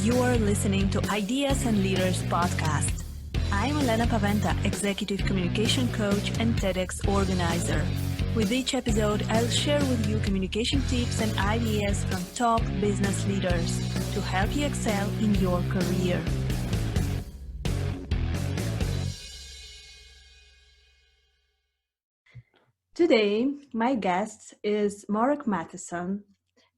You're listening to Ideas and Leaders podcast. I'm Elena Paventa, Executive Communication Coach and TEDx organizer. With each episode, I'll share with you communication tips and ideas from top business leaders to help you excel in your career. Today, my guest is Morag Mathieson.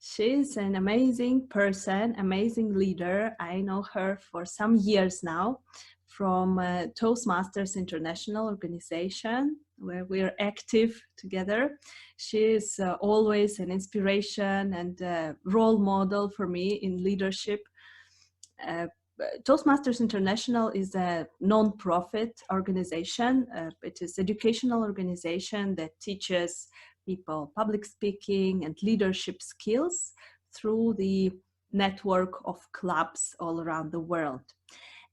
She's an amazing person, amazing leader. I know her for some years now from Toastmasters International organization, where we're active together. She is always an inspiration and a role model for me in leadership. Toastmasters International is a non-profit organization. It is an educational organization that teaches people public speaking and leadership skills through the network of clubs all around the world.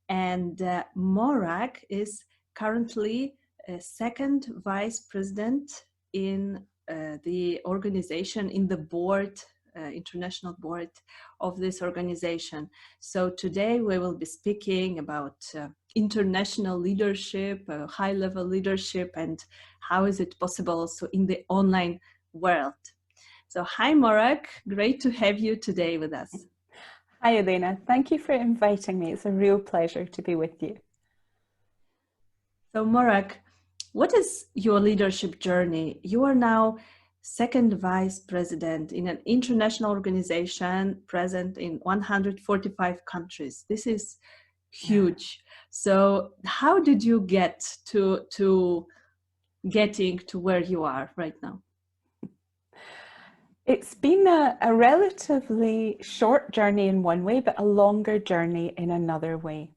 And Morag is currently a second vice president in the organization, in the board, international board of this organization. So today we will be speaking about international leadership, high-level leadership, and how is it possible also in the online world. So hi Morag, great to have you today with us. Hi Elena, thank you for inviting me. It's a real pleasure to be with you. So Morag, what is your leadership journey? You are now second vice president in an international organization present in 145 countries. This is huge. So how did you get to getting to where you are right now? It's been a relatively short journey in one way, but a longer journey in another way.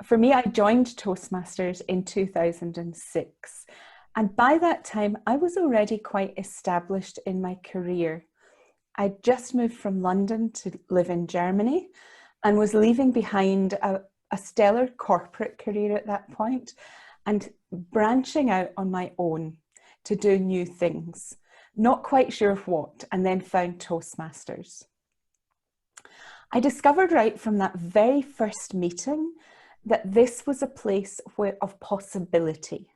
For me, I joined Toastmasters in 2006. And by that time, I was already quite established in my career. I'd just moved from London to live in Germany and was leaving behind a stellar corporate career at that point and branching out on my own to do new things. Not quite sure of what, and then found Toastmasters. I discovered right from that very first meeting that this was a place of possibility.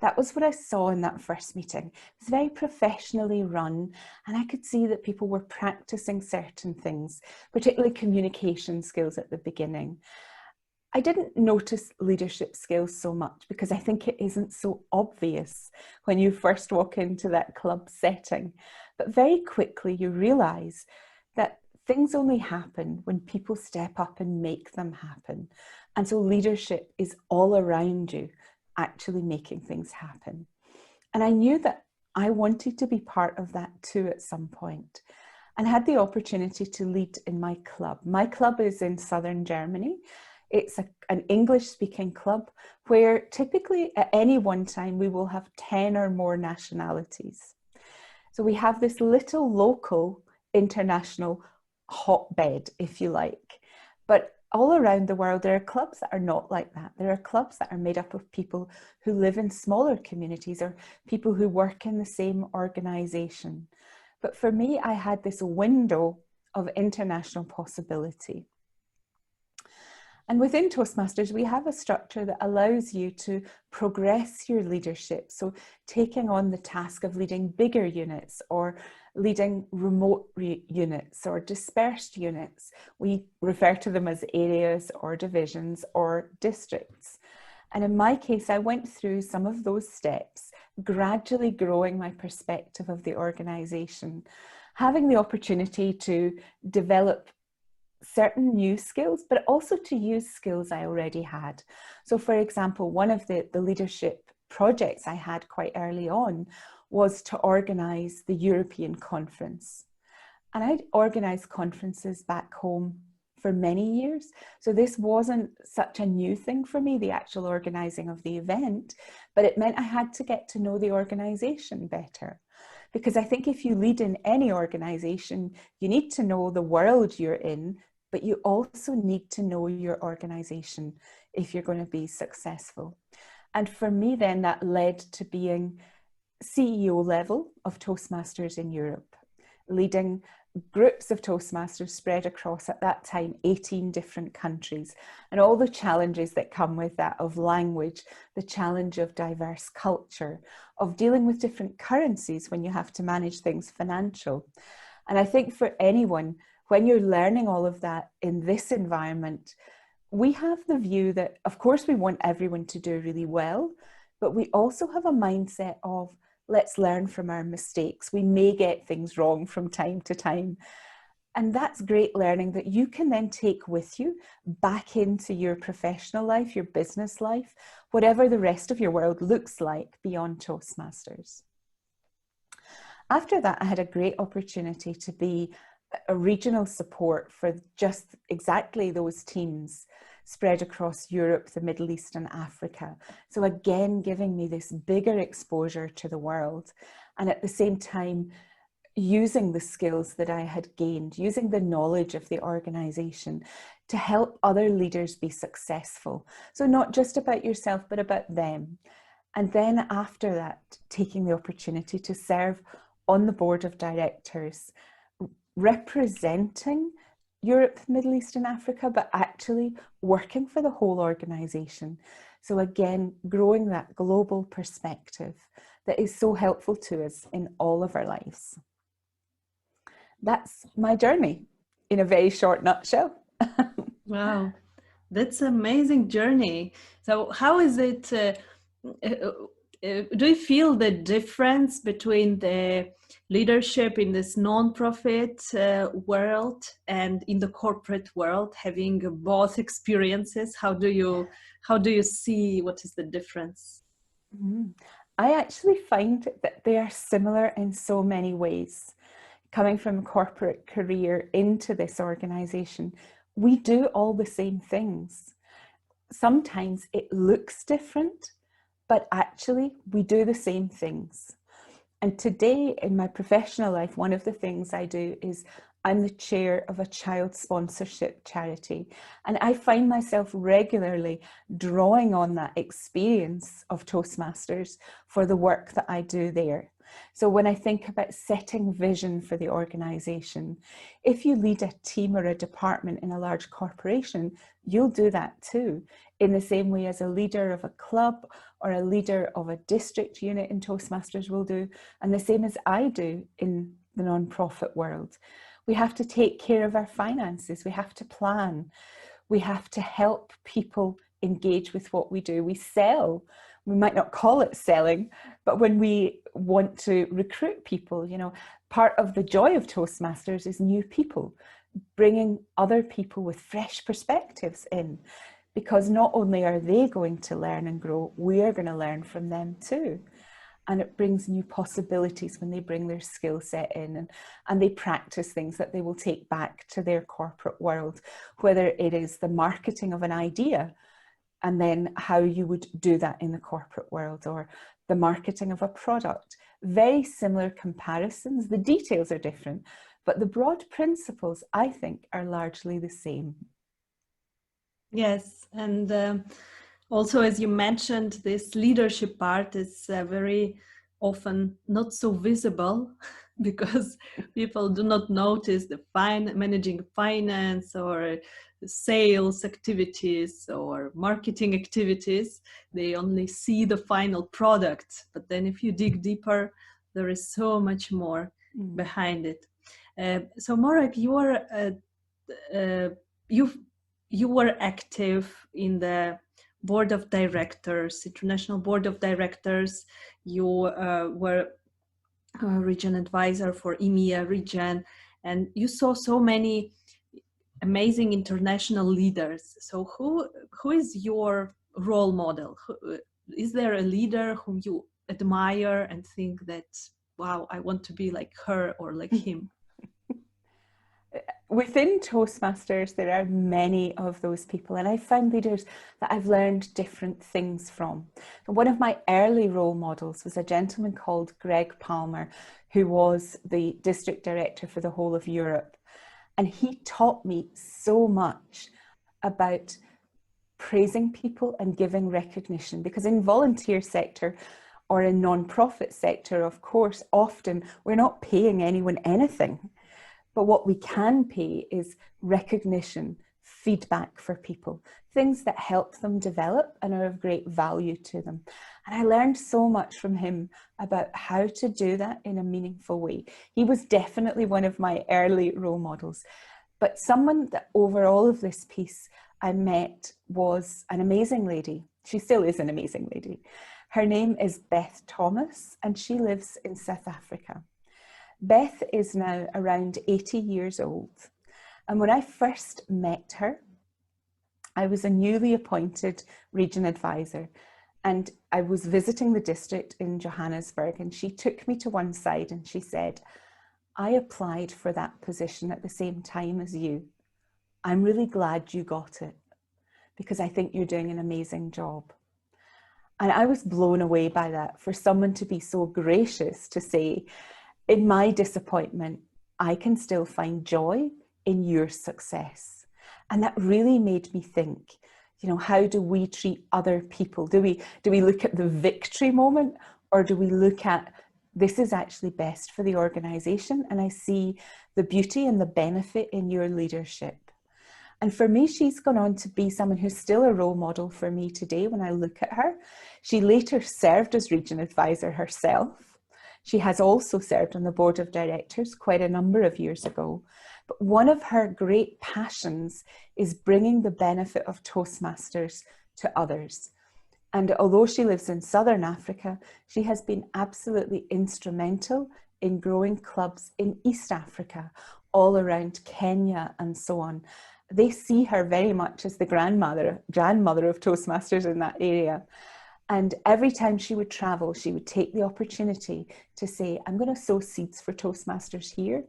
That was what I saw in that first meeting. It was very professionally run, and I could see that people were practicing certain things, particularly communication skills at the beginning. I didn't notice leadership skills so much because I think it isn't so obvious when you first walk into that club setting. But very quickly you realize that things only happen when people step up and make them happen. And so leadership is all around you, actually making things happen. And I knew that I wanted to be part of that too at some point, and had the opportunity to lead in my club. My club is in southern Germany. It's an English-speaking club where typically at any one time we will have 10 or more nationalities. So we have this little local international hotbed, if you like. But all around the world, there are clubs that are not like that. There are clubs that are made up of people who live in smaller communities or people who work in the same organization. But for me, I had this window of international possibility. And within Toastmasters, we have a structure that allows you to progress your leadership. So taking on the task of leading bigger units or leading remote units or dispersed units. We refer to them as areas or divisions or districts. And in my case, I went through some of those steps, gradually growing my perspective of the organization, having the opportunity to develop certain new skills, but also to use skills I already had. So for example, one of the leadership projects I had quite early on was to organize the European conference. And I'd organized conferences back home for many years. So this wasn't such a new thing for me, the actual organizing of the event, but it meant I had to get to know the organization better. Because I think if you lead in any organization, you need to know the world you're in, but you also need to know your organization if you're going to be successful. And for me then, that led to being CEO level of Toastmasters in Europe, leading groups of Toastmasters spread across, at that time, 18 different countries, and all the challenges that come with that, of language, the challenge of diverse culture, of dealing with different currencies when you have to manage things financial. And I think for anyone, when you're learning all of that in this environment, we have the view that, of course, we want everyone to do really well, but we also have a mindset of, let's learn from our mistakes. We may get things wrong from time to time. And that's great learning that you can then take with you back into your professional life, your business life, whatever the rest of your world looks like beyond Toastmasters. After that, I had a great opportunity to be a regional support for just exactly those teams spread across Europe, the Middle East and Africa. So again, giving me this bigger exposure to the world, and at the same time, using the skills that I had gained, using the knowledge of the organization to help other leaders be successful. So not just about yourself, but about them. And then after that, taking the opportunity to serve on the board of directors, representing Europe, Middle East and Africa, but actually working for the whole organization. So again, growing that global perspective that is so helpful to us in all of our lives. That's my journey in a very short nutshell. Wow, that's an amazing journey. So how is it, do you feel the difference between the leadership in this non-profit world and in the corporate world, having both experiences? How do you see, what is the difference? I actually find that they are similar in so many ways. Coming from a corporate career into this organization, we do all the same things. Sometimes it looks different, but actually we do the same things. And today in my professional life, one of the things I do is I'm the chair of a child sponsorship charity. And I find myself regularly drawing on that experience of Toastmasters for the work that I do there. So when I think about setting vision for the organization, if you lead a team or a department in a large corporation, you'll do that too, in the same way as a leader of a club or a leader of a district unit in Toastmasters will do, and the same as I do in the non-profit world. We have to take care of our finances. We have to plan. We have to help people engage with what we do. We sell. We might not call it selling, but when we want to recruit people, you know, part of the joy of Toastmasters is new people, bringing other people with fresh perspectives in, because not only are they going to learn and grow, we are going to learn from them too. And it brings new possibilities when they bring their skill set in and they practice things that they will take back to their corporate world, whether it is the marketing of an idea and then how you would do that in the corporate world, or the marketing of a product. Very similar comparisons. The details are different, but the broad principles, I think, are largely the same. Yes, and also, as you mentioned, this leadership part is very often not so visible because people do not notice the managing finance or sales activities or marketing activities. They only see the final product, but then if you dig deeper, there is so much more behind it. So Morag, you were active in the board of directors, international board of directors. You were a region advisor for EMEA region, and you saw so many amazing international leaders. So who is your role model? Is there a leader whom you admire and think that, wow, I want to be like her or like him? Within Toastmasters, there are many of those people, and I've found leaders that I've learned different things from. One of my early role models was a gentleman called Greg Palmer, who was the district director for the whole of Europe. And he taught me so much about praising people and giving recognition, because in volunteer sector or in non-profit sector, of course, often we're not paying anyone anything. But what we can pay is recognition, feedback for people, things that help them develop and are of great value to them. And I learned so much from him about how to do that in a meaningful way. He was definitely one of my early role models. But someone that over all of this piece I met was an amazing lady. She still is an amazing lady. Her name is Beth Thomas, and she lives in South Africa. Beth is now around 80 years old. And when I first met her, I was a newly appointed region advisor, and I was visiting the district in Johannesburg, and she took me to one side and she said, I applied for that position at the same time as you. I'm really glad you got it because I think you're doing an amazing job. And I was blown away by that, for someone to be so gracious to say, in my disappointment, I can still find joy in your success. And that really made me think, you know, how do we treat other people? Do we look at the victory moment, or do we look at, this is actually best for the organization, and I see the beauty and the benefit in your leadership? And for me, she's gone on to be someone who's still a role model for me today when I look at her. She later served as region advisor herself. She has also served on the board of directors quite a number of years ago. But one of her great passions is bringing the benefit of Toastmasters to others. And although she lives in Southern Africa, she has been absolutely instrumental in growing clubs in East Africa, all around Kenya and so on. They see her very much as the grandmother of Toastmasters in that area. And every time she would travel, she would take the opportunity to say, I'm going to sow seeds for Toastmasters here.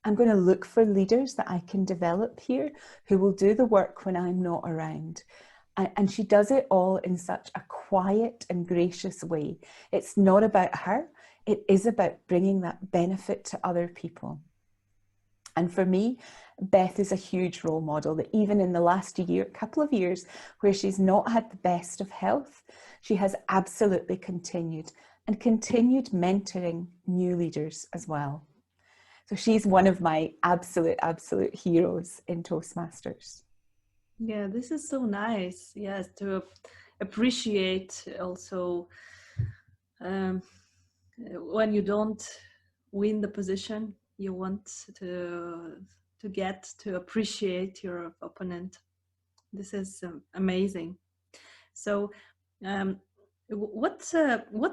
I'm going to look for leaders that I can develop here who will do the work when I'm not around. And she does it all in such a quiet and gracious way. It's not about her. It is about bringing that benefit to other people. And for me, Beth is a huge role model, that even in the last couple of years, where she's not had the best of health, she has absolutely continued mentoring new leaders as well. So she's one of my absolute heroes in Toastmasters. Yeah, this is so nice. Yes, to appreciate also when you don't win the position, you want to get to appreciate your opponent. This is amazing. So, what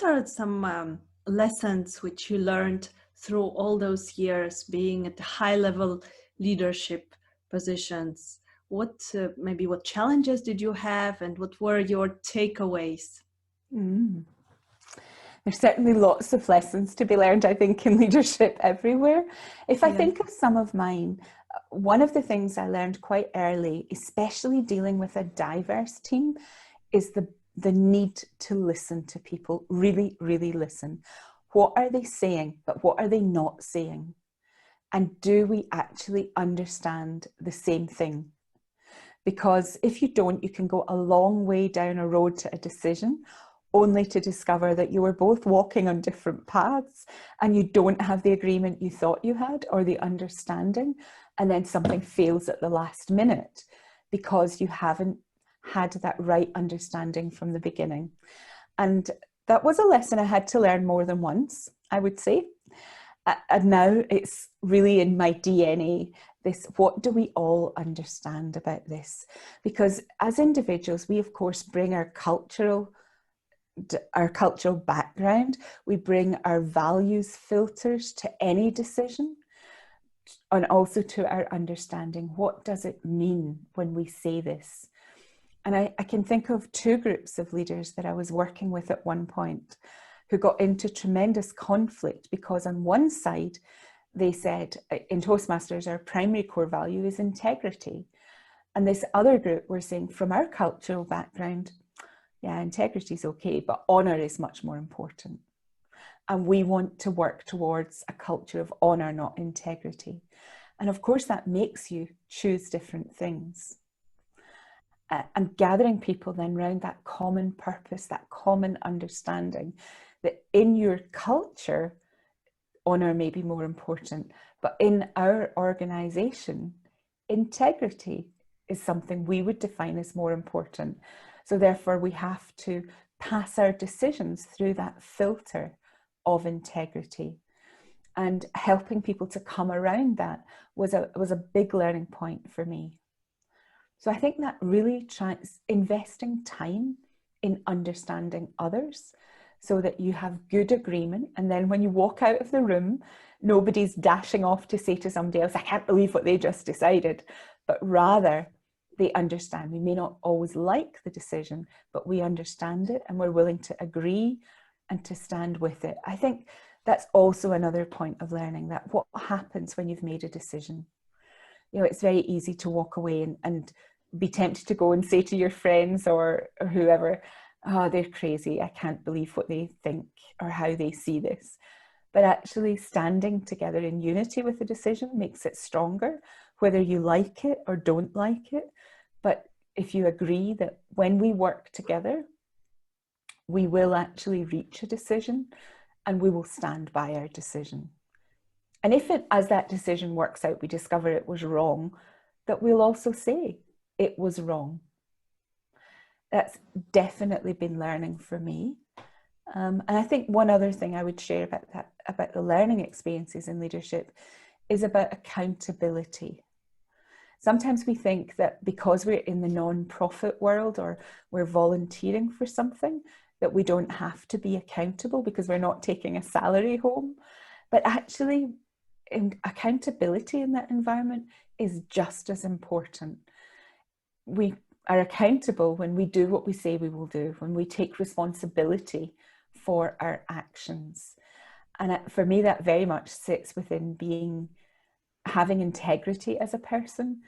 are some lessons which you learned through all those years being at high level leadership positions? What maybe what challenges did you have, and what were your takeaways? There's certainly lots of lessons to be learned, I think, in leadership everywhere. If I think of some of mine, one of the things I learned quite early, especially dealing with a diverse team, is the need to listen to people, really, really listen. What are they saying, but what are they not saying? And do we actually understand the same thing? Because if you don't, you can go a long way down a road to a decision, only to discover that you were both walking on different paths and you don't have the agreement you thought you had or the understanding, and then something fails at the last minute because you haven't had that right understanding from the beginning. And that was a lesson I had to learn more than once, I would say. And now it's really in my DNA, this, what do we all understand about this? Because as individuals, we of course bring our cultural background, we bring our values filters to any decision, and also to our understanding, what does it mean when we say this? And I can think of two groups of leaders that I was working with at one point who got into tremendous conflict because on one side, they said, in Toastmasters, our primary core value is integrity. And this other group were saying, from our cultural background, yeah, integrity is okay, but honor is much more important. And we want to work towards a culture of honor, not integrity. And of course, that makes you choose different things. And gathering people then around that common purpose, that common understanding that in your culture, honor may be more important, But in our organization, integrity is something we would define as more important. So therefore, we have to pass our decisions through that filter of integrity. And helping people to come around that was a big learning point for me. So I think that really investing time in understanding others so that you have good agreement. And then when you walk out of the room, nobody's dashing off to say to somebody else, I can't believe what they just decided, but rather they understand. We may not always like the decision, but we understand it and we're willing to agree and to stand with it. I think that's also another point of learning, that what happens when you've made a decision. You know, it's very easy to walk away and be tempted to go and say to your friends or whoever, oh, they're crazy, I can't believe what they think or how they see this. But actually standing together in unity with the decision makes it stronger, whether you like it or don't like it. But if you agree that when we work together, we will actually reach a decision and we will stand by our decision. And if as that decision works out, we discover it was wrong, that we'll also say it was wrong. That's definitely been learning for me. And I think one other thing I would share about the learning experiences in leadership is about accountability. Sometimes we think that because we're in the non-profit world or we're volunteering for something, that we don't have to be accountable because we're not taking a salary home. But actually, accountability in that environment is just as important. We are accountable when we do what we say we will do, when we take responsibility for our actions. And for me, that very much sits within having integrity as a person.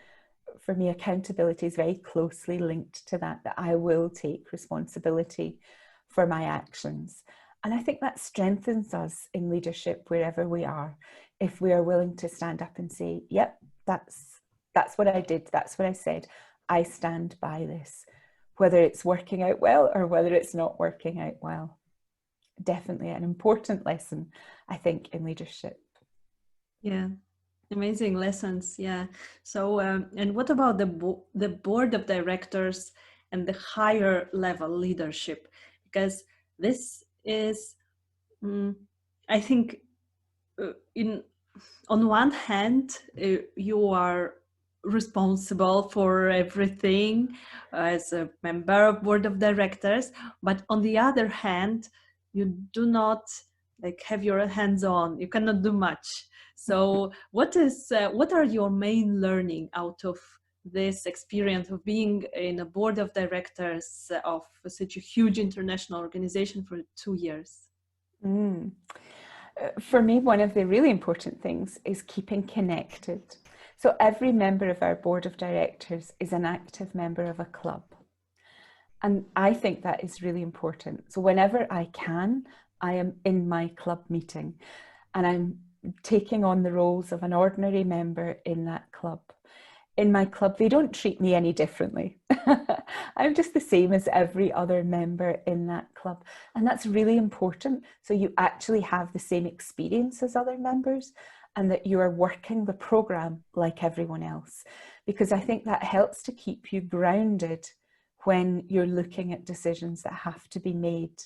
For me, accountability is very closely linked to that I will take responsibility for my actions. And I think that strengthens us in leadership wherever we are, if we are willing to stand up and say, yep, that's what I did, that's what I said, I stand by this, whether it's working out well or whether it's not working out well. Definitely an important lesson, I think, in leadership. Yeah, amazing lessons. Yeah. So, and what about the board of directors and the higher level leadership? Because this is, I think, on one hand, you are responsible for everything as a member of board of directors, but on the other hand, you do not have your hands on. You cannot do much. So, what are your main learning out of this experience of being in a board of directors of such a huge international organization for 2 years? For me, one of the really important things is keeping connected. So every member of our board of directors is an active member of a club. And I think that is really important. So whenever I can, I am in my club meeting and I'm taking on the roles of an ordinary member in that club. In my club, they don't treat me any differently. I'm just the same as every other member in that club. And that's really important. So you actually have the same experience as other members and that you are working the program like everyone else. Because I think that helps to keep you grounded when you're looking at decisions that have to be made.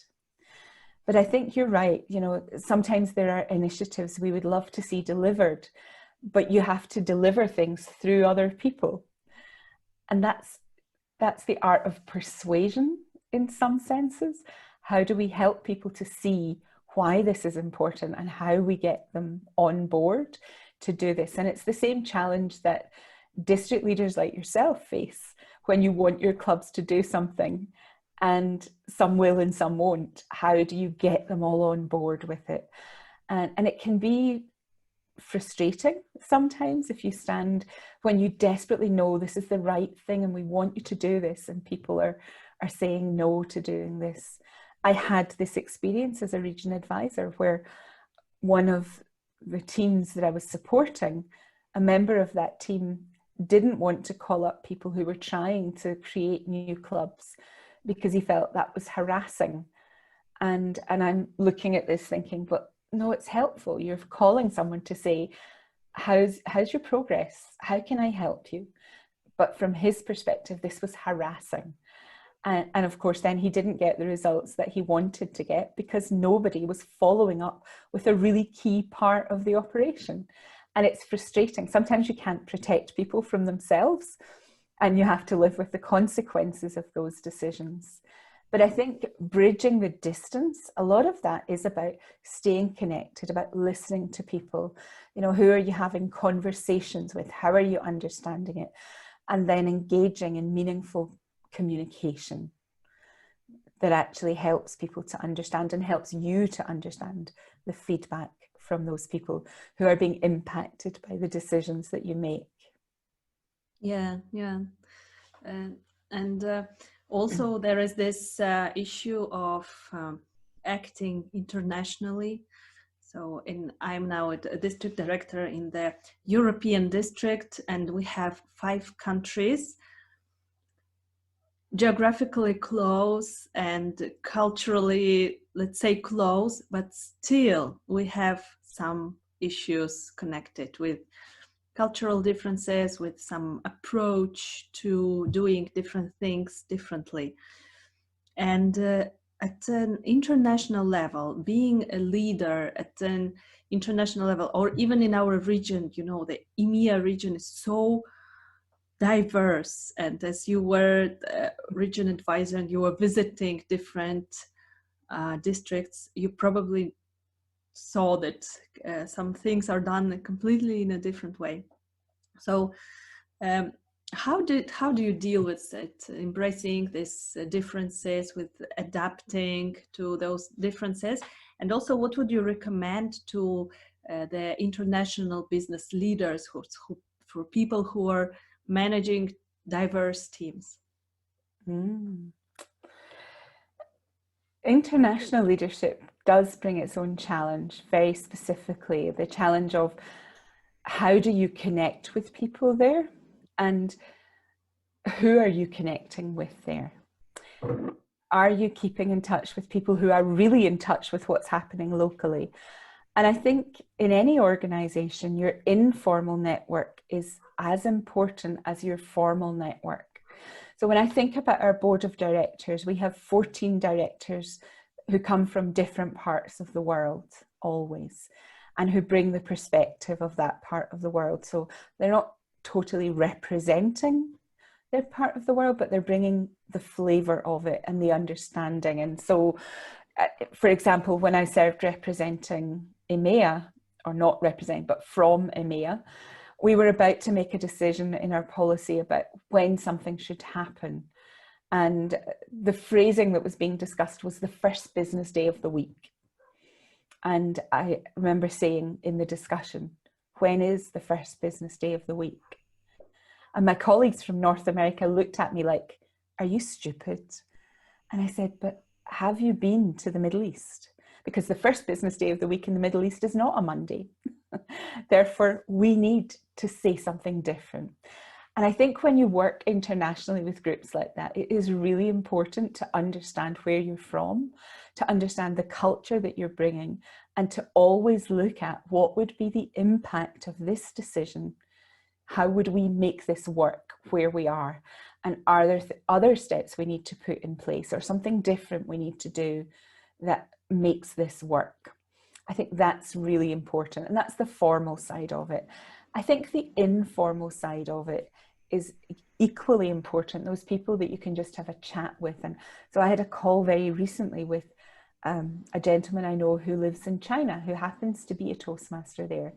But I think you're right. You know, sometimes there are initiatives we would love to see delivered, but you have to deliver things through other people. And that's the art of persuasion in some senses. How do we help people to see why this is important and how we get them on board to do this? And it's the same challenge that district leaders like yourself face when you want your clubs to do something and some will and some won't. How do you get them all on board with it? And it can be frustrating sometimes if you stand when you desperately know this is the right thing and we want you to do this and people are saying no to doing this. I had this experience as a region advisor where one of the teams that I was supporting, a member of that team didn't want to call up people who were trying to create new clubs because he felt that was harassing. And I'm looking at this thinking, but no, it's helpful. You're calling someone to say, how's your progress? How can I help you? But from his perspective, this was harassing. And of course, then he didn't get the results that he wanted to get because nobody was following up with a really key part of the operation. And it's frustrating. Sometimes you can't protect people from themselves, and you have to live with the consequences of those decisions. But I think bridging the distance, a lot of that is about staying connected, about listening to people. You know, who are you having conversations with? How are you understanding it? And then engaging in meaningful communication that actually helps people to understand and helps you to understand the feedback from those people who are being impacted by the decisions that you make. Yeah, yeah. And also there is this issue of acting internationally. So I'm now a district director in the European district, and we have 5 countries geographically close and culturally, let's say, close, but still we have some issues connected with cultural differences, with some approach to doing different things differently. And at an international level, being a leader at an international level, or even in our region, you know, the EMEA region is so diverse. And as you were region advisor and you were visiting different districts, you probably saw that some things are done completely in a different way. So how do you deal with it, embracing these differences, with adapting to those differences? And also, what would you recommend to the international business leaders for people who are managing diverse teams? International leadership does bring its own challenge, very specifically the challenge of how do you connect with people there, and who are you connecting with there? Are you keeping in touch with people who are really in touch with what's happening locally? And I think in any organization, your informal network is as important as your formal network. So when I think about our board of directors, we have 14 directors who come from different parts of the world, always, and who bring the perspective of that part of the world. So they're not totally representing their part of the world, but they're bringing the flavor of it and the understanding. And so, for example, when I served representing EMEA, or not representing, but from EMEA, we were about to make a decision in our policy about when something should happen. And the phrasing that was being discussed was the first business day of the week. And I remember saying in the discussion, when is the first business day of the week? And my colleagues from North America looked at me like, are you stupid? And I said, but have you been to the Middle East? Because the first business day of the week in the Middle East is not a Monday. Therefore, we need to say something different. And I think when you work internationally with groups like that, it is really important to understand where you're from, to understand the culture that you're bringing, and to always look at what would be the impact of this decision. How would we make this work where we are? And are there other steps we need to put in place, or something different we need to do that makes this work? I think that's really important. And that's the formal side of it. I think the informal side of it is equally important. Those people that you can just have a chat with. And so I had a call very recently with a gentleman I know who lives in China, who happens to be a Toastmaster there,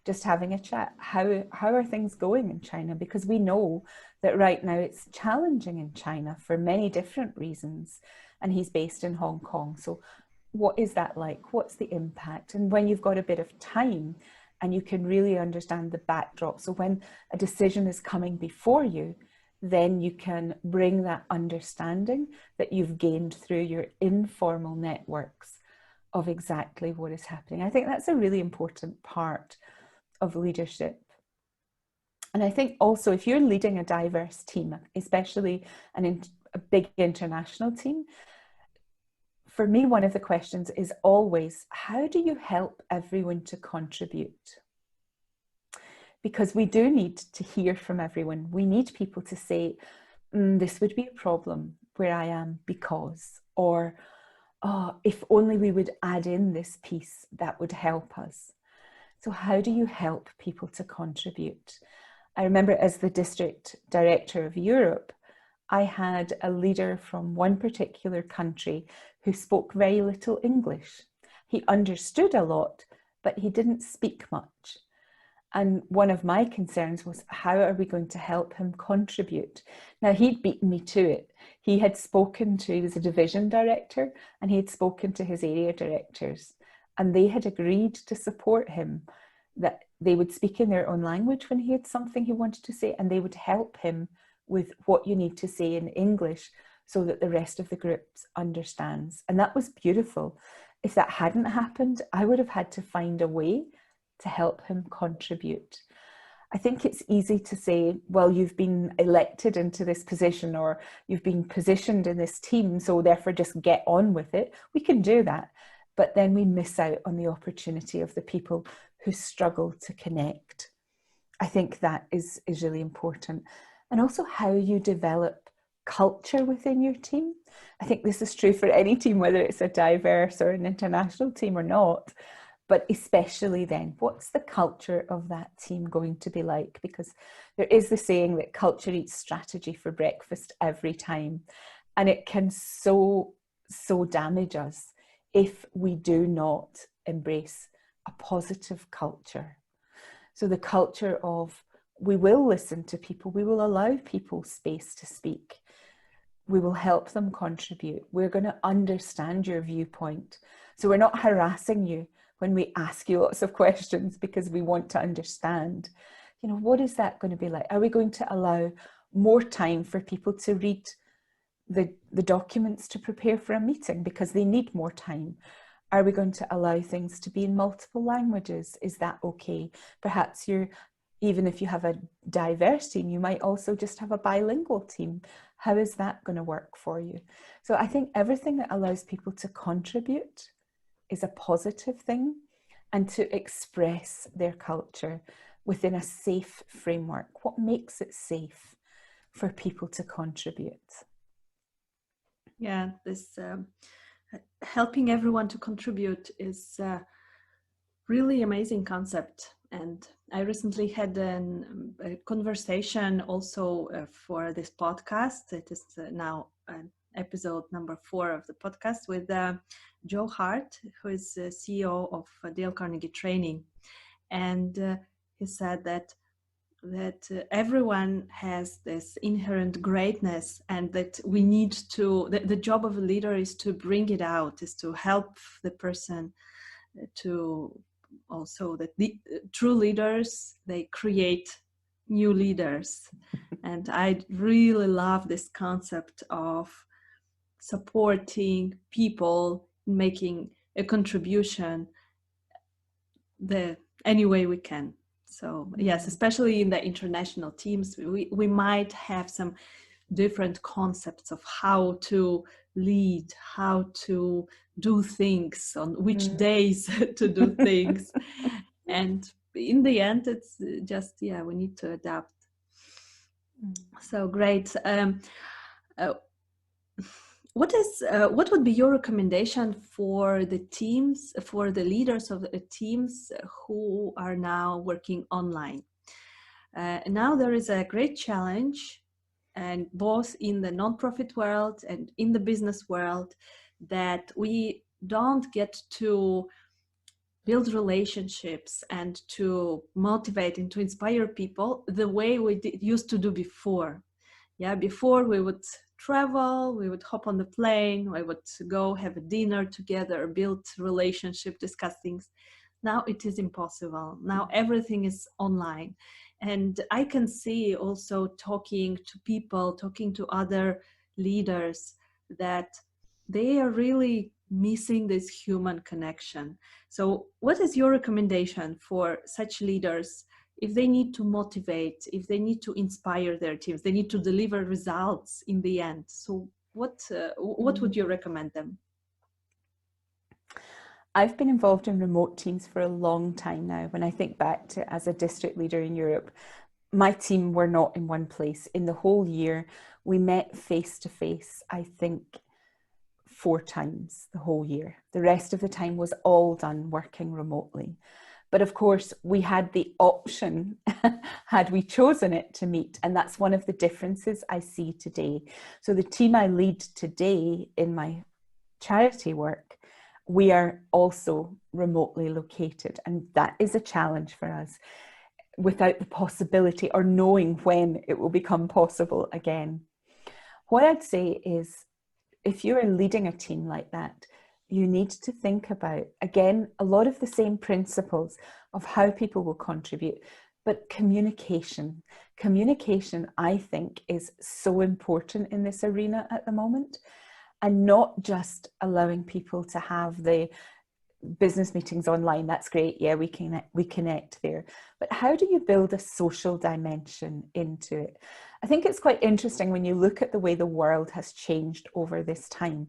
just having a chat. How are things going in China? Because we know that right now it's challenging in China for many different reasons. And he's based in Hong Kong. So what is that like? What's the impact? And when you've got a bit of time and you can really understand the backdrop, so when a decision is coming before you, then you can bring that understanding that you've gained through your informal networks of exactly what is happening. I think that's a really important part of leadership. And I think also if you're leading a diverse team, especially a big international team, for me, one of the questions is always, how do you help everyone to contribute? because we do need to hear from everyone. We need people to say, this would be a problem where I am because, or, oh, if only we would add in this piece, that would help us. So how do you help people to contribute? I remember as the district director of Europe, I had a leader from one particular country who spoke very little English. He understood a lot, but he didn't speak much. And one of my concerns was, how are we going to help him contribute? Now, he'd beaten me to it. He was a division director, and he had spoken to his area directors, and they had agreed to support him, that they would speak in their own language when he had something he wanted to say, and they would help him with what you need to say in English so that the rest of the group understands. And that was beautiful. If that hadn't happened, I would have had to find a way to help him contribute. I think it's easy to say, well, you've been elected into this position, or you've been positioned in this team, so therefore just get on with it. We can do that, but then we miss out on the opportunity of the people who struggle to connect. I think that is really important. And also how you develop culture within your team. I think this is true for any team, whether it's a diverse or an international team or not. But especially then, what's the culture of that team going to be like? Because there is the saying that culture eats strategy for breakfast every time. And it can so damage us if we do not embrace a positive culture. So the culture of, we will listen to people, we will allow people space to speak, we will help them contribute, we're going to understand your viewpoint. So we're not harassing you when we ask you lots of questions because we want to understand. You know, what is that going to be like? Are we going to allow more time for people to read the documents to prepare for a meeting because they need more time? Are we going to allow things to be in multiple languages? Is that okay? Perhaps even if you have a diverse team, you might also just have a bilingual team. How is that going to work for you? So I think everything that allows people to contribute is a positive thing, and to express their culture within a safe framework. What makes it safe for people to contribute? Yeah, this helping everyone to contribute is a really amazing concept. And I recently had a conversation also for this podcast. It is now episode number 4 of the podcast with Joe Hart, who is CEO of Dale Carnegie Training. And he said that everyone has this inherent greatness, and that we need to, the job of a leader is to bring it out, is to help the person to also, that the true leaders, they create new leaders. And I really love this concept of supporting people, making a contribution any way we can. So yes, especially in the international teams, we might have some different concepts of how to lead, how to do things, on which days to do things. And in the end, it's just, we need to adapt. So great. What would be your recommendation for the teams, for the leaders of the teams who are now working online? Now there is a great challenge, and both in the nonprofit world and in the business world, that we don't get to build relationships and to motivate and to inspire people the way we used to do before. Yeah, before we would travel, we would hop on the plane, we would go have a dinner together, build relationship, discuss things. Now it is impossible. Now everything is online. And I can see also talking to people, talking to other leaders, that they are really missing this human connection. So what is your recommendation for such leaders if they need to motivate, if they need to inspire their teams, they need to deliver results in the end? So what would you recommend them? I've been involved in remote teams for a long time now. When I think back to as a district leader in Europe, my team were not in one place. In the whole year, we met face to face, I think, 4 times the whole year. The rest of the time was all done working remotely. But of course, we had the option, had we chosen it, to meet. And that's one of the differences I see today. So the team I lead today in my charity work, we are also remotely located. And that is a challenge for us, without the possibility or knowing when it will become possible again. What I'd say is, if you're leading a team like that, you need to think about, again, a lot of the same principles of how people will contribute, but communication. Communication, I think, is so important in this arena at the moment, and not just allowing people to have the business meetings online. That's great. Yeah, we connect there. But how do you build a social dimension into it? I think it's quite interesting when you look at the way the world has changed over this time.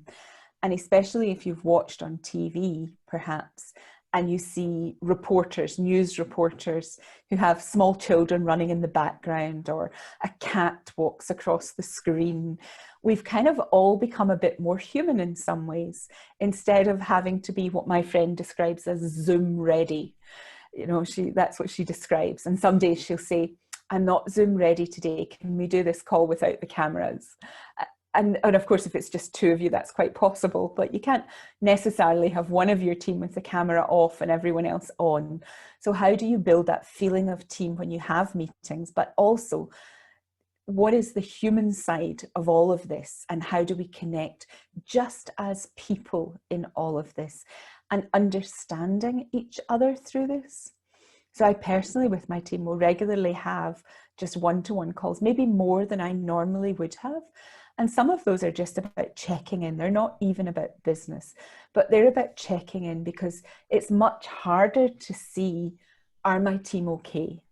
And especially if you've watched on TV, perhaps, and you see reporters, news reporters, who have small children running in the background, or a cat walks across the screen. We've kind of all become a bit more human in some ways, instead of having to be what my friend describes as Zoom ready. You know, that's what she describes. And some days she'll say, I'm not Zoom ready today. Can we do this call without the cameras? And of course, if it's just 2 of you, that's quite possible, but you can't necessarily have one of your team with the camera off and everyone else on. So how do you build that feeling of team when you have meetings? But also, what is the human side of all of this? And how do we connect just as people in all of this, and understanding each other through this? So I personally, with my team, will regularly have just one-to-one calls, maybe more than I normally would have. And some of those are just about checking in. They're not even about business, but they're about checking in, because it's much harder to see, are my team okay?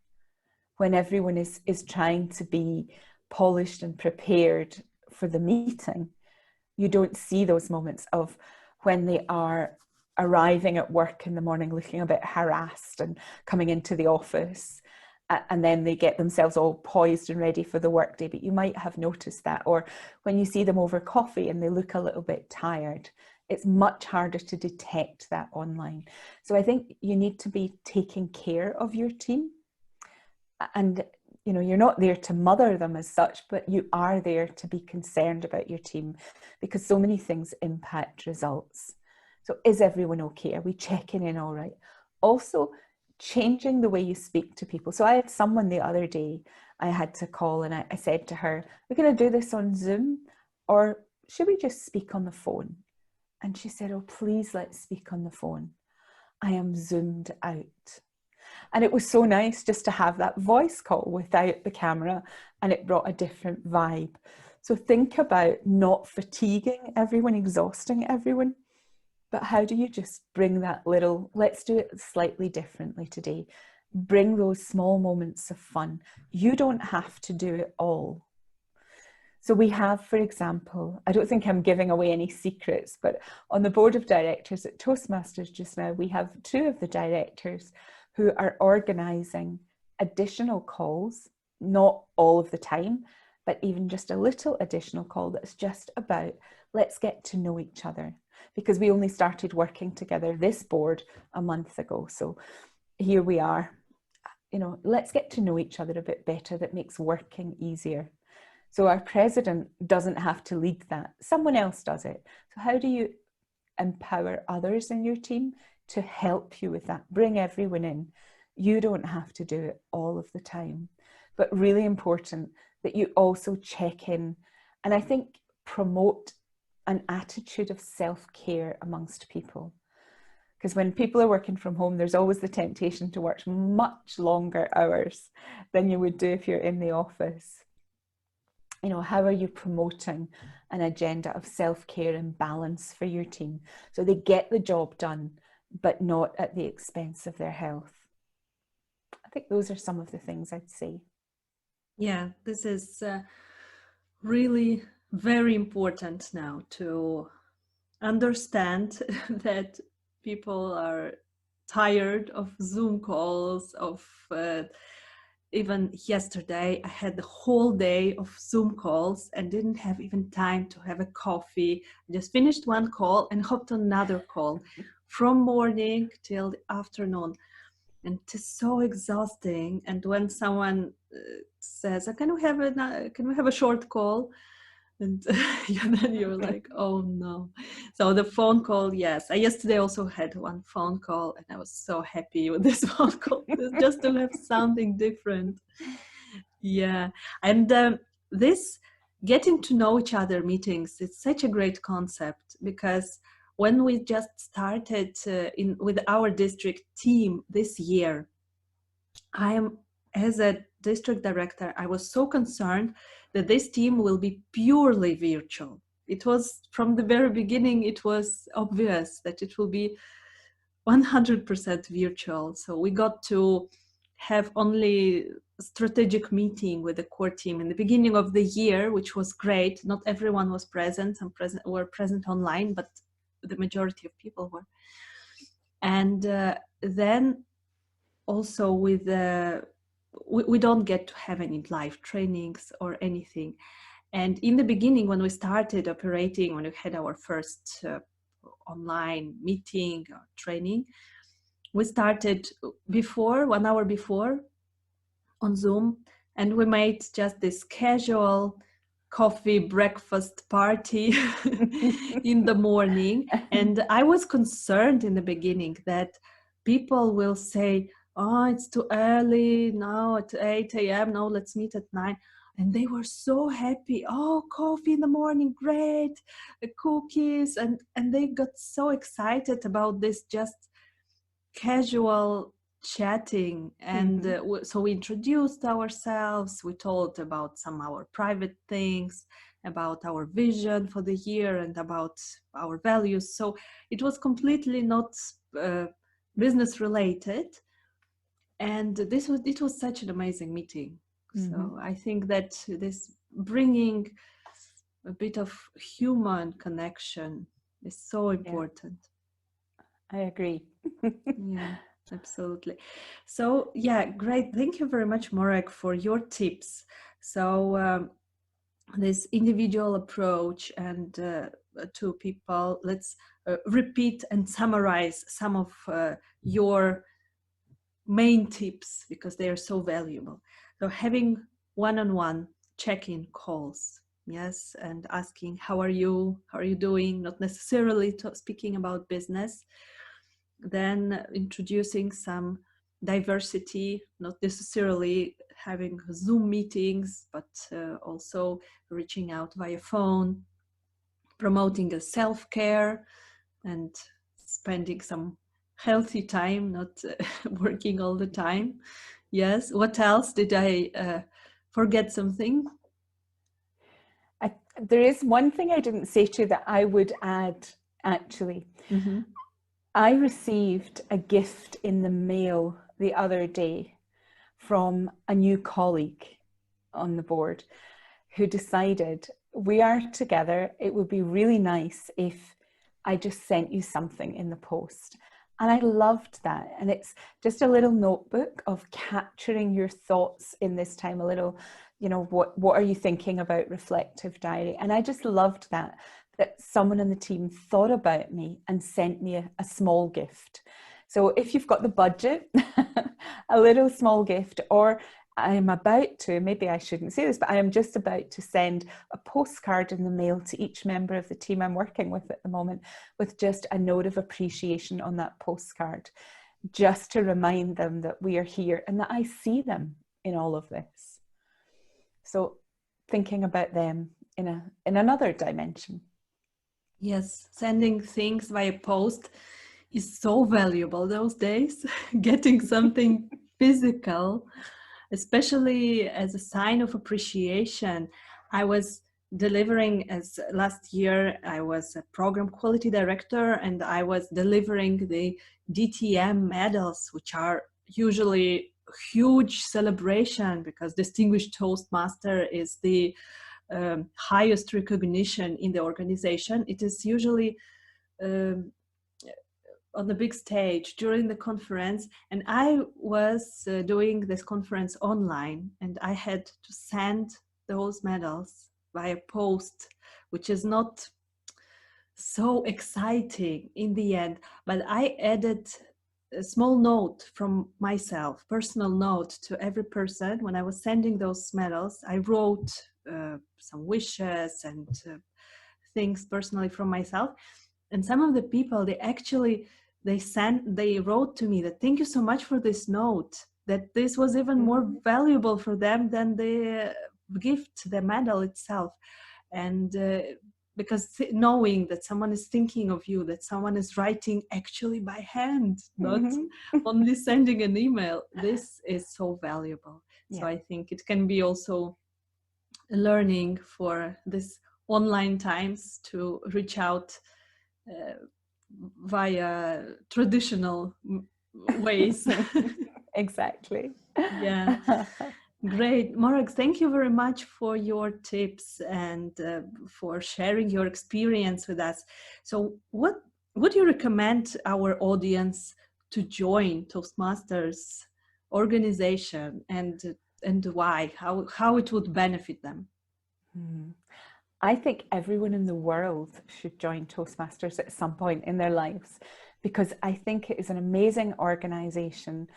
When everyone is trying to be polished and prepared for the meeting, you don't see those moments of when they are arriving at work in the morning looking a bit harassed and coming into the office, and then they get themselves all poised and ready for the workday. But you might have noticed that. Or when you see them over coffee and they look a little bit tired, it's much harder to detect that online. So I think you need to be taking care of your team. And you know, you're not there to mother them as such, but you are there to be concerned about your team, because so many things impact results. So is everyone okay? Are we checking in all right? Also, changing the way you speak to people. So I had someone the other day I had to call, and I said to her, we're going to do this on Zoom, or should we just speak on the phone? And she said, oh, please, let's speak on the phone. I am zoomed out. And it was so nice just to have that voice call without the camera, and it brought a different vibe. So think about not fatiguing everyone, exhausting everyone, but how do you just bring that little, let's do it slightly differently today. Bring those small moments of fun. You don't have to do it all. So we have, for example, I don't think I'm giving away any secrets, but on the board of directors at Toastmasters just now, we have 2 of the directors who are organising additional calls, not all of the time, but even just a little additional call that's just about, let's get to know each other. Because we only started working together, this board, a month ago. So here we are, you know, let's get to know each other a bit better. That makes working easier. So our president doesn't have to lead that. Someone else does it. So how do you empower others in your team to help you with that? Bring everyone in. You don't have to do it all of the time. But really important that you also check in, and I think promote an attitude of self-care amongst people. Because when people are working from home, there's always the temptation to work much longer hours than you would do if you're in the office. You know, how are you promoting an agenda of self-care and balance for your team so they get the job done, but not at the expense of their health? I think those are some of the things I'd say. Yeah, this is really very important now to understand that people are tired of Zoom calls, of even yesterday I had the whole day of Zoom calls and didn't have even time to have a coffee. I just finished one call and hopped on another call from morning till the afternoon. And it's so exhausting. And when someone says, can we have a short call? And then you're like, oh no. So the phone call, yes. I yesterday also had one phone call and I was so happy with this phone call just to have something different. Yeah. And this getting to know each other meetings, it's such a great concept, because when we just started with our district team this year, as a district director, I was so concerned that this team will be purely virtual. It was from the very beginning, it was obvious that it will be 100% virtual. So we got to have only a strategic meeting with the core team in the beginning of the year, which was great. Not everyone was present. Some were present online, but the majority of people were. And then also with we don't get to have any live trainings or anything. And in the beginning, when we started operating, when we had our first online meeting or training, we started 1 hour before on Zoom, and we made just this casual coffee breakfast party in the morning. And I was concerned in the beginning that people will say, oh, it's too early now at 8 a.m. No, let's meet at 9. And they were so happy. Oh, coffee in the morning, great, cookies. And they got so excited about this just casual chatting. And so we introduced ourselves. We told about some of our private things, about our vision for the year and about our values. So it was completely not business related. And it was such an amazing meeting. So I think that this bringing a bit of human connection is so important. I agree. Yeah, absolutely. So yeah, great. Thank you very much, Morag, for your tips. So this individual approach and to people, let's repeat and summarize some of your main tips, because they are so valuable. So having one-on-one check-in calls, yes, and asking how are you doing, not necessarily speaking about business. Then introducing some diversity, not necessarily having Zoom meetings, but also reaching out via phone, promoting a self-care and spending some healthy time, not working all the time. Yes. What else? Did I forget something? There is one thing I didn't say to you that I would add, actually. I received a gift in the mail the other day from a new colleague on the board who decided, we are together, it would be really nice if I just sent you something in the post. And I loved that. And it's just a little notebook of capturing your thoughts in this time, a little, what are you thinking about, reflective diary. And I just loved that someone in the team thought about me and sent me a small gift. So if you've got the budget, a little small gift, or I am about to, maybe I shouldn't say this, but I am just about to send a postcard in the mail to each member of the team I'm working with at the moment, with just a note of appreciation on that postcard, just to remind them that we are here and that I see them in all of this. So thinking about them in another dimension. Yes, sending things via post is so valuable those days. Getting something physical, especially as a sign of appreciation. I was delivering, as last year I was a program quality director, and I was delivering the DTM medals, which are usually a huge celebration, because Distinguished Toastmaster is the highest recognition in the organization. It is usually on the big stage during the conference, and I was doing this conference online, and I had to send those medals via post, which is not so exciting in the end, but I added a small note from myself, personal note to every person. When I was sending those medals, I wrote some wishes and things personally from myself. And some of the people, they wrote to me that thank you so much for this note, that this was even more valuable for them than the gift, the medal itself. And because knowing that someone is thinking of you, that someone is writing actually by hand, not only sending an email, this is so valuable. Yeah. So I think it can be also a learning for this online times to reach out via traditional ways. Exactly. Yeah. Great. Morag, thank you very much for your tips and for sharing your experience with us. So what would you recommend our audience to join Toastmasters organization, and why? How it would benefit them? I think everyone in the world should join Toastmasters at some point in their lives, because I think it is an amazing organization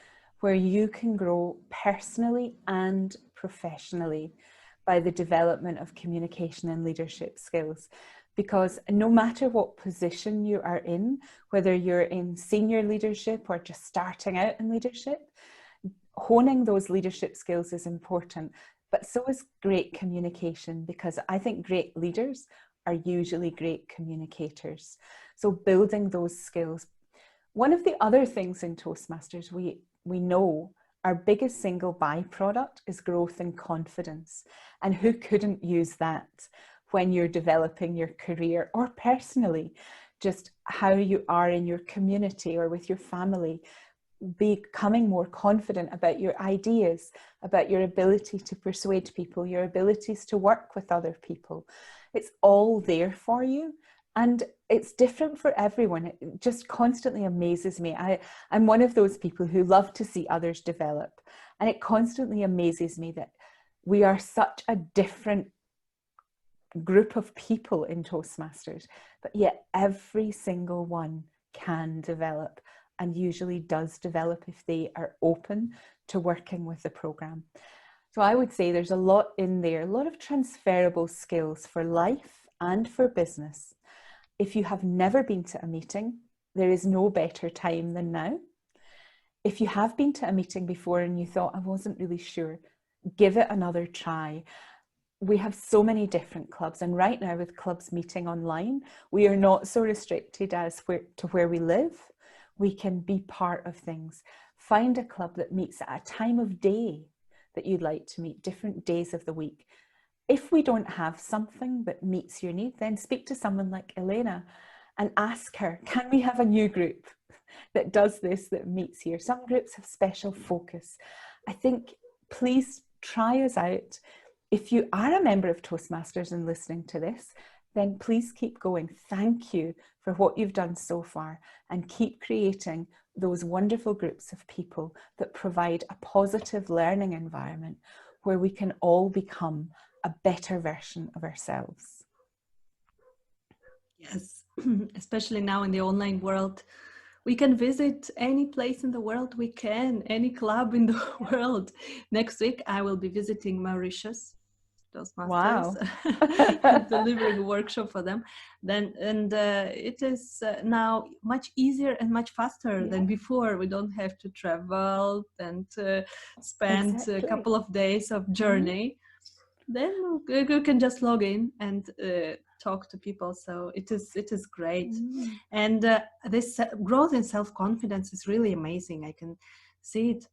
where you can grow personally and professionally by the development of communication and leadership skills. Because no matter what position you are in, whether you're in senior leadership or just starting out in leadership, honing those leadership skills is important. But so is great communication, because I think great leaders are usually great communicators. So building those skills. One of the other things in Toastmasters, we know our biggest single byproduct is growth and confidence. And who couldn't use that when you're developing your career or personally, just how you are in your community or with your family, becoming more confident about your ideas, about your ability to persuade people, your abilities to work with other people. It's all there for you. And it's different for everyone. It just constantly amazes me. I'm one of those people who love to see others develop. And it constantly amazes me that we are such a different group of people in Toastmasters, but yet every single one can develop, and usually does develop if they are open to working with the program. So I would say there's a lot in there, a lot of transferable skills for life and for business. If you have never been to a meeting, there is no better time than now. If you have been to a meeting before and you thought, I wasn't really sure, give it another try. We have so many different clubs, and right now with clubs meeting online, we are not so restricted as to where we live. We can be part of things. Find a club that meets at a time of day that you'd like to meet, different days of the week. If we don't have something that meets your need, then speak to someone like Elena and ask her, can we have a new group that does this, that meets here? Some groups have special focus. I think please try us out. If you are a member of Toastmasters and listening to this, then please keep going. Thank you for what you've done so far, and keep creating those wonderful groups of people that provide a positive learning environment where we can all become a better version of ourselves. Yes, especially now in the online world, we can visit any place in the world we can, any club in the world. Next week, I will be visiting Mauritius, Toastmasters, Wow. delivering a workshop for them. It is now much easier and much faster than before. We don't have to travel and spend a couple of days of journey. Then you can just log in and talk to people. So it is great. And this growth in self-confidence is really amazing. I can see it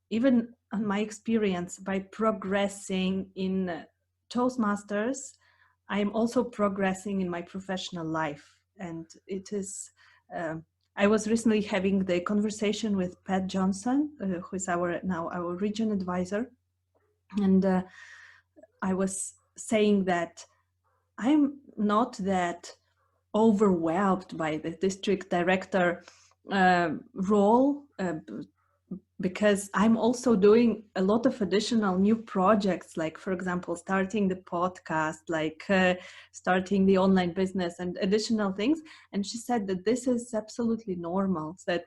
even on my experience. By progressing in Toastmasters, I am also progressing in my professional life. And it is I was recently having the conversation with Pat Johnson, who is our region advisor, and I was saying that I'm not that overwhelmed by the district director role, because I'm also doing a lot of additional new projects, like, for example, starting the podcast, like starting the online business and additional things. And she said that this is absolutely normal, that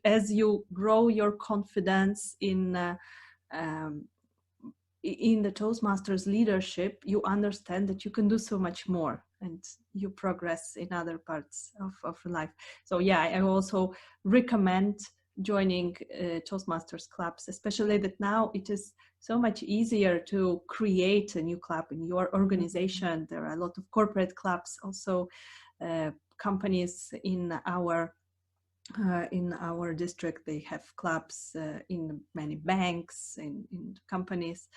as you grow your confidence in the Toastmasters leadership, you understand that you can do so much more and you progress in other parts of life. So yeah, I also recommend joining Toastmasters clubs, especially that now it is so much easier to create a new club in your organization. There are a lot of corporate clubs, also companies in our district. They have clubs in many banks, in companies,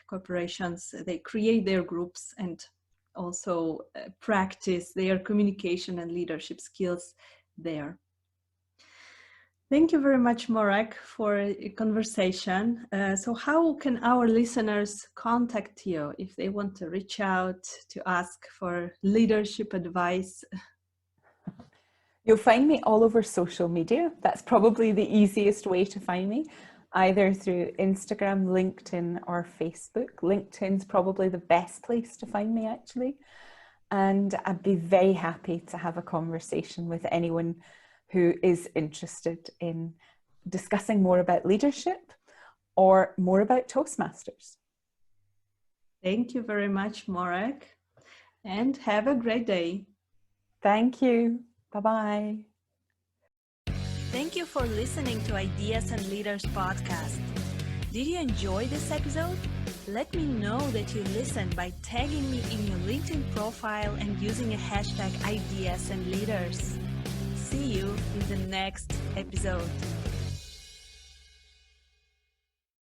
corporations. They create their groups and also practice their communication and leadership skills there. Thank you very much, Morag, for a conversation. So how can our listeners contact you if they want to reach out to ask for leadership advice? You'll find me all over social media. That's probably the easiest way to find me, either through Instagram, LinkedIn, or Facebook. LinkedIn's probably the best place to find me, actually. And I'd be very happy to have a conversation with anyone who is interested in discussing more about leadership or more about Toastmasters. Thank you very much, Morag, and have a great day. Thank you. Bye-bye. Thank you for listening to Ideas and Leaders podcast. Did you enjoy this episode? Let me know that you listened by tagging me in your LinkedIn profile and using a hashtag Ideas and Leaders. See you in the next episode.